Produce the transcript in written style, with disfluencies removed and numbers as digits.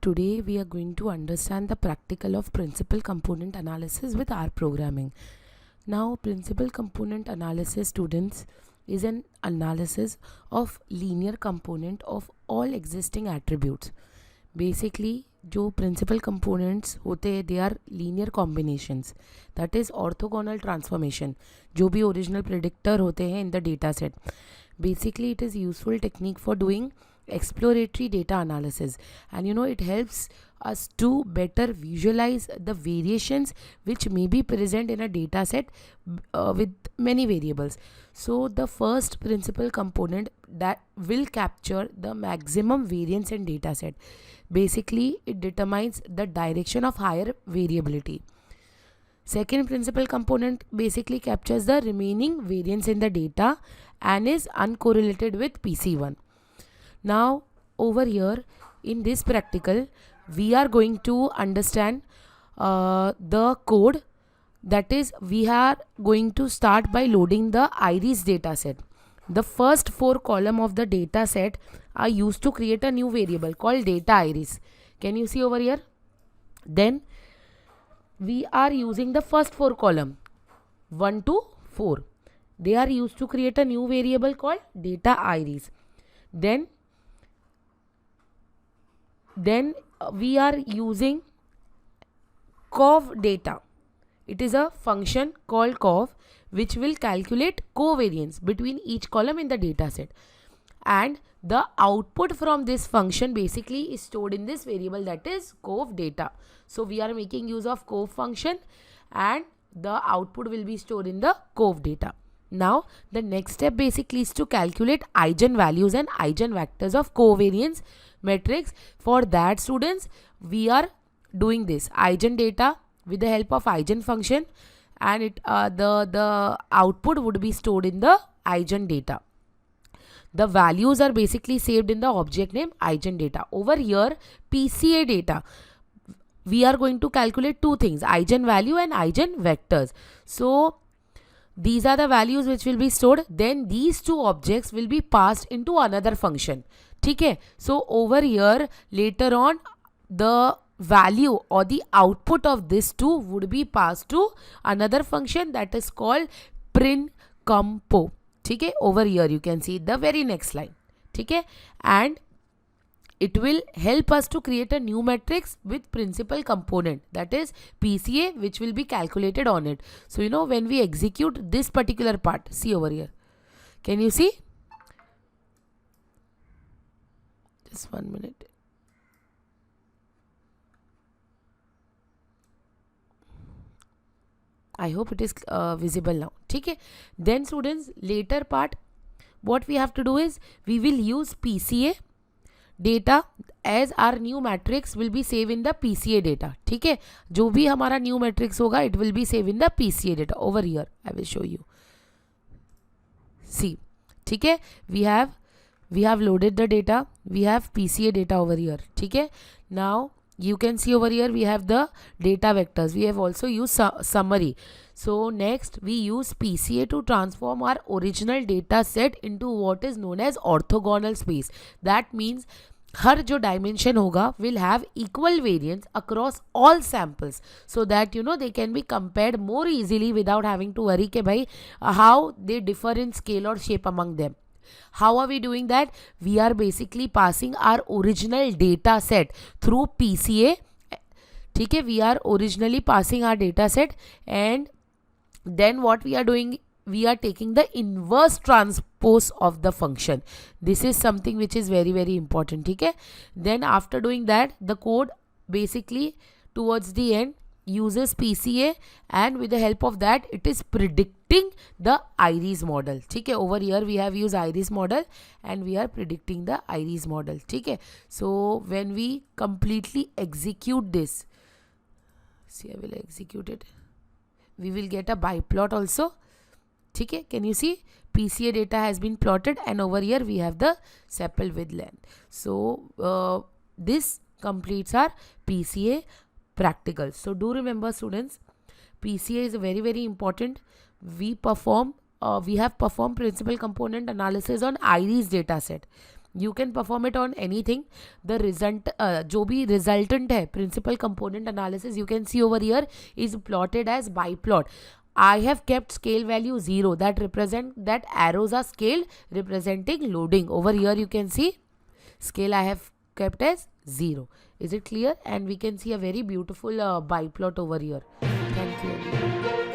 today we are going to understand the practical of principal component analysis with R programming. Now, principal component analysis, students, is an analysis of linear component of all existing attributes. Basically, जो principal components होते हैं, they are linear combinations, that is orthogonal transformation, जो भी original predictor होते हैं in the data set. Basically, it is useful technique for doing exploratory data analysis, and it helps us to better visualize the variations which may be present in a data set with many variables. So the first principal component that will capture the maximum variance in data set. Basically, it determines the direction of higher variability. Second principal component basically captures the remaining variance in the data and is uncorrelated with PC1. Now, over here in this practical, we are going to understand the code. That is, we are going to start by loading the IRIS dataset. The first 4 columns of the data set are used to create a new variable called data IRIS. Can you see over here? Then we are using the first 4 columns 1 to 4. They are used to create a new variable called data IRIS. Then we are using cov data. It is a function called cov which will calculate covariance between each column in the data set, and the output from this function basically is stored in this variable, that is cov data. So we are making use of cov function and the output will be stored in the cov data. Now the next step basically is to calculate eigenvalues and eigenvectors of covariance matrix. For that, students, we are doing this eigendata with the help of eigen function, and the output would be stored in the eigendata. The values are basically saved in the object name eigendata. Over here, PCA data, we are going to calculate two things, eigenvalue and eigenvectors. So these are the values which will be stored. Then these two objects will be passed into another function. Okay? So over here, later on, the value or the output of this two would be passed to another function that is called princompo. Okay? Over here you can see the very next line. Okay? And it will help us to create a new matrix with principal component, that is PCA, which will be calculated on it. So when we execute this particular part, see over here, can you see? Just 1 minute. I hope it is visible now. Okay? Then students, later part, what we have to do is we will use PCA data as our new matrix will be saved in the PCA data. ठीक है, जो भी हमारा new matrix होगा, it will be saved in the PCA data. Over here I will show you. See, ठीक है, we have loaded the data. We have PCA data over here. ठीक है, now you can see over here we have the data vectors. We have also used summary. So next we use PCA to transform our original data set into what is known as orthogonal space. That means हर जो dimension होगा will have equal variance across all samples, so that they can be compared more easily without having to worry कि भाई how they differ in scale or shape among them. How are we doing that? We are basically passing our original data set through PCA. ठीक है, we are originally passing our data set, and then what we are doing, we are taking the inverse transpose of the function. This is something which is very, very important. Okay? Then after doing that, the code basically towards the end uses PCA, and with the help of that it is predicting the IRIS model. Okay? Over here we have used IRIS model and we are predicting the IRIS model. Okay? So when we completely execute this, see, I will execute it, we will get a biplot also. Okay? Can you see? PCA data has been plotted, and over here we have the sepal width length. So this completes our PCA practical. So do remember, students, PCA is very, very important. We have performed principal component analysis on IRIS data set. You can perform it on anything. The result जो भी resultant है principal component analysis, you can see over here is plotted as biplot. I have kept scale value 0, that arrows are scaled representing loading. Over here you can see scale I have kept as 0. Is it clear? And we can see a very beautiful biplot over here. Thank you.